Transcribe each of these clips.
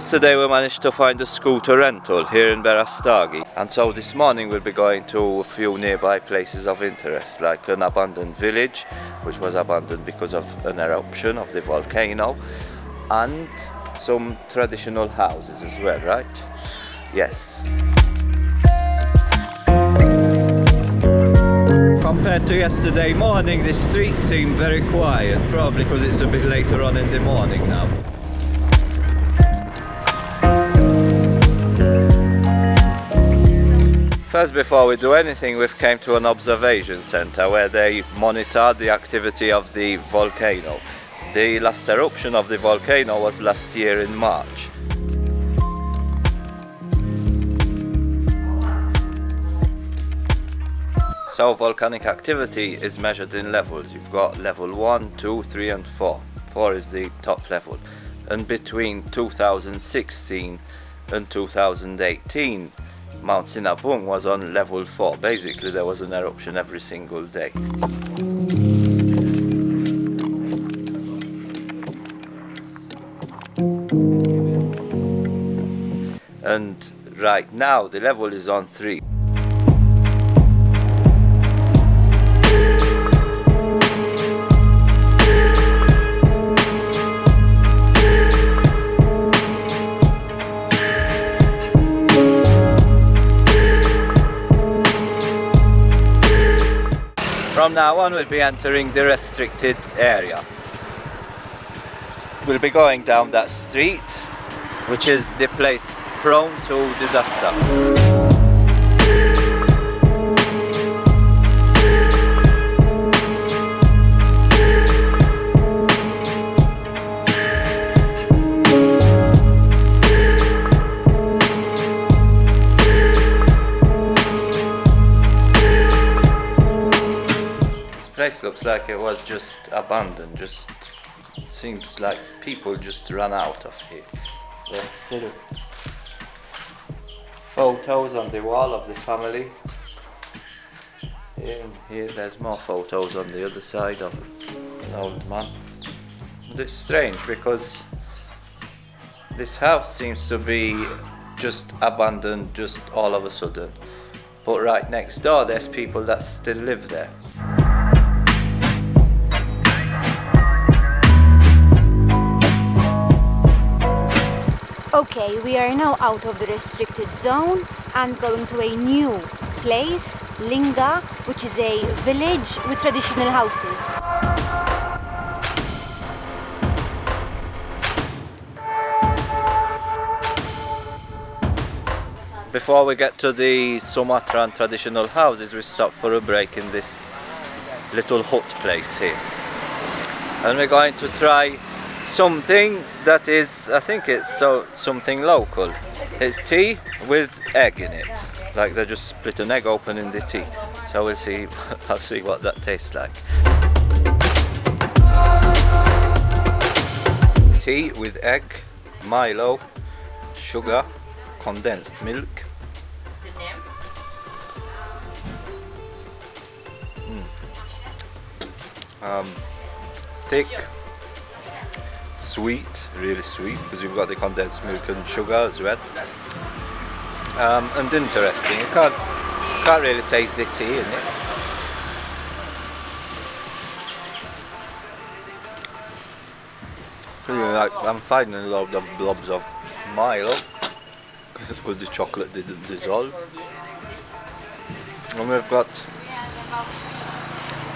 Yesterday we managed to find a scooter rental here in Berastagi, and so this morning we'll be going to a few nearby places of interest, like an abandoned village which was abandoned because of an eruption of the volcano, and some traditional houses as well, right? Yes. Compared to yesterday morning, the street seemed very quiet, probably because it's a bit later on in the morning now. First, before we do anything, we've came to an observation center where they monitor the activity of the volcano. The last eruption of the volcano was last year in March. So volcanic activity is measured in levels. You've got level 1, 2, 3 and 4. 4 is the top level. And between 2016 and 2018, Mount Sinabung was on level 4. Basically there was an eruption every single day. And right now the level is on 3. From now on we'll be entering the restricted area. We'll be going down that street, which is the place prone to disaster. Place looks like it was just abandoned, just seems like people just ran out of here. There's still photos on the wall of the family. Here there's more photos on the other side of an old man. And it's strange because this house seems to be just abandoned just all of a sudden, but right next door there's people that still live there. Okay, we are now out of the restricted zone and going to a new place, Linga, which is a village with traditional houses. Before we get to the Sumatran traditional houses, we stop for a break in this little hut place here. And we're going to try something that is, I think it's something local. It's tea with egg in it. Like they just split an egg open in the tea. So we'll see, I'll see what that tastes like. Tea with egg, Milo, sugar, condensed milk. Thick, sweet, really sweet, because you've got the condensed milk and sugar as well. And interesting, you can't really taste the tea in it. Feeling like I'm finding a lot of blobs of Milo because the chocolate didn't dissolve. And we've got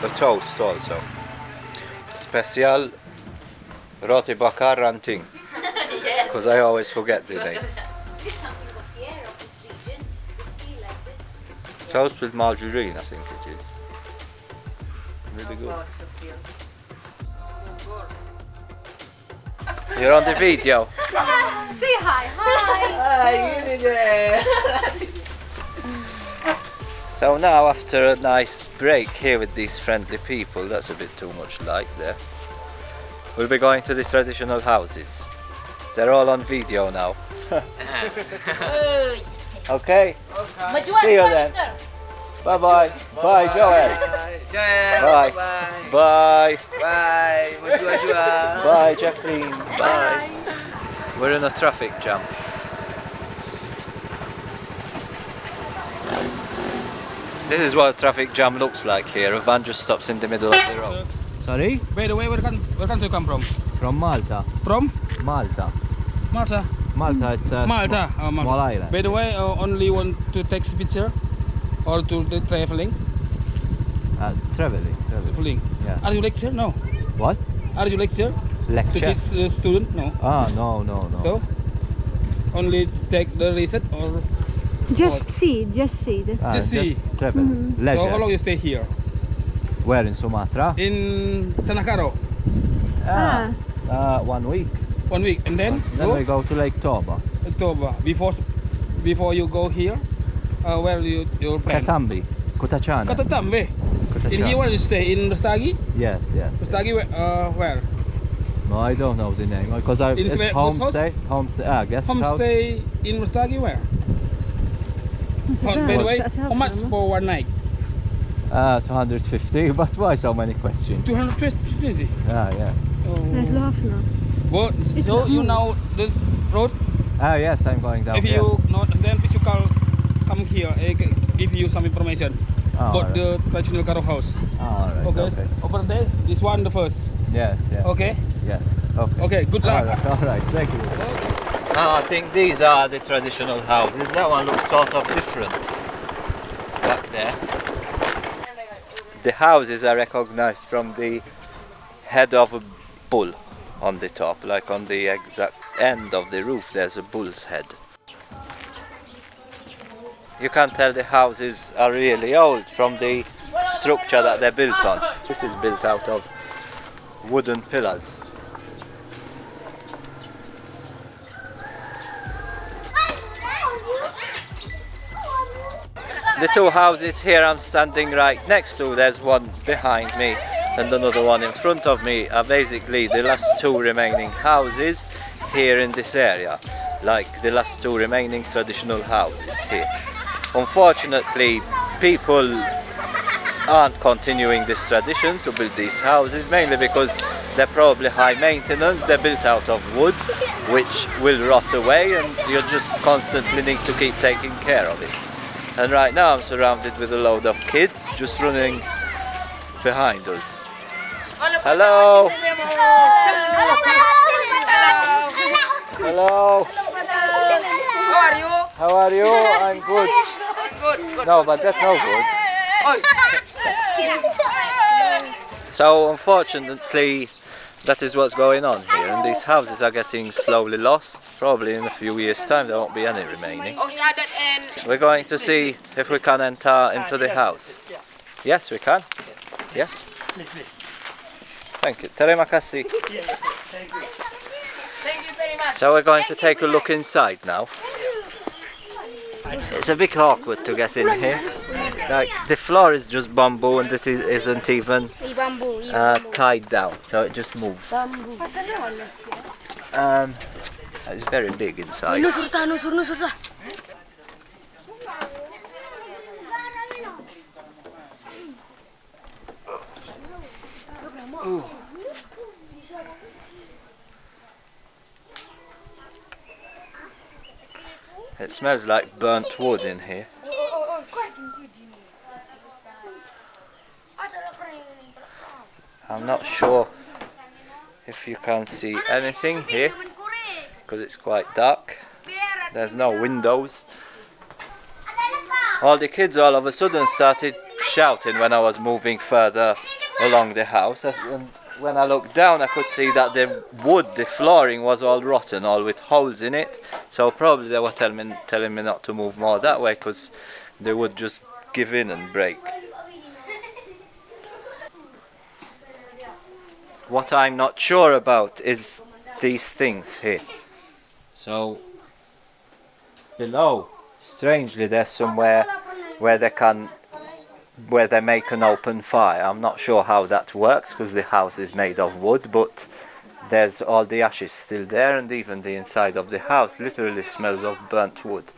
the toast also. Special roti bakar ranting. Because I always forget the name. Toast with margarine, I think it is. Really good. You're on the video. Say hi. Hi. So now, after a nice break here with these friendly people, that's a bit too much light there. We'll be going to the traditional houses. They're all on video now. Okay. See you then. Bye bye. Bye, Joel. Bye. Bye. Bye. Bye, Jacqueline. Bye. We're in a traffic jam. This is what a traffic jam looks like here. A van just stops in the middle of the road. Sorry? By the way, where country you come from? From Malta. From? Malta. Malta. Malta, it's a Malta. small island. By the way, only want to take picture or to the traveling? Traveling. Traveling. Yeah. Are you lecture? No. What? Are you lecture? Lecture? To teach student? No. Ah, no. So? Only take the research or? Just see. Just see. Travel. Leisure. So how long you stay here? Where in Sumatra? In Tanakaro. 1 week. 1 week, and then we go to Lake Toba. October. Before you go here, where you plan? Katambi. Kutachana. Katatambe. In here where you stay? In Berastagi? Yes. Berastagi where? No, I don't know the name because it's homestay. Homestay. Guest house. Homestay in Berastagi where? By the way, how much for 1 night? 250. But why so many questions? 250. Yeah. Oh. But you know the road? Yes, I'm going down. If here. you know, then please you come here. I give you some information about the traditional Karo house. Alright. Okay. Over there, this one the first. Yes. Okay. Yes. Okay. Okay. Good luck. Alright. Thank you. I think these are the traditional houses. That one looks sort of different back there. The houses are recognized from the head of a bull on the top, like on the exact end of the roof there's a bull's head. You can tell the houses are really old from the structure that they're built on. This is built out of wooden pillars. The two houses here I'm standing right next to, there's one behind me and another one in front of me, are basically the last two remaining houses here in this area, like the last two remaining traditional houses here. Unfortunately, people aren't continuing this tradition to build these houses, mainly because they're probably high maintenance. They're built out of wood, which will rot away, and you just constantly need to keep taking care of it. And right now I'm surrounded with a load of kids just running behind us. Hello! Hello! How are you? How are you? I'm good. Good. No, but that's no good. So unfortunately, that is what's going on here, and these houses are getting slowly lost. Probably in a few years' time there won't be any remaining. We're going to see if we can enter into the house. Yes, we can. Yes. Thank you. Terima kasih. Thank you very much. So we're going to take a look inside now. It's a bit awkward to get in here. Like the floor is just bamboo and it isn't even tied down, so it just moves. It's very big inside. Ooh. It smells like burnt wood in here. I'm not sure if you can see anything here because it's quite dark. There's no windows. All the kids all of a sudden started shouting when I was moving further along the house, and when I looked down I could see that the wood, the flooring was all rotten, all with holes in it, so probably they were telling me not to move more that way because they would just give in and break. What I'm not sure about is these things here. So below, strangely, there's somewhere where they make an open fire. I'm not sure how that works because the house is made of wood, but there's all the ashes still there, and even the inside of the house literally smells of burnt wood.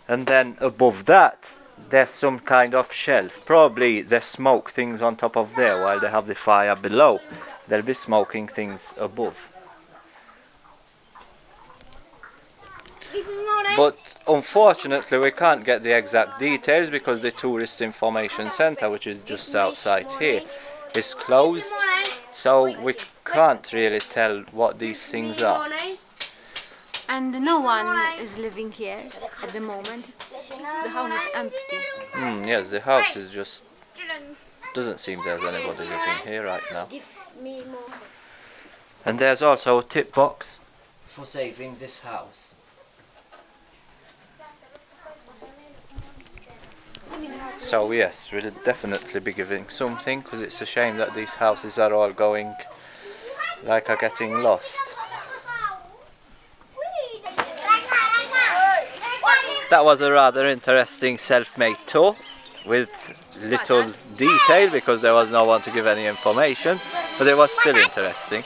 And then above that there's some kind of shelf. Probably they smoke things on top of there while they have the fire below. They'll be smoking things above. But unfortunately we can't get the exact details because the tourist information centre, which is just outside here, is closed, so we can't really tell what these things are. And no one is living here at the moment. The house is empty. Yes, the house is just doesn't seem there's anybody living here right now. And there's also a tip box for saving this house. So yes, we'll definitely be giving something, because it's a shame that these houses are all going, like, are getting lost. That was a rather interesting self-made tour with little detail because there was no one to give any information, but it was still interesting.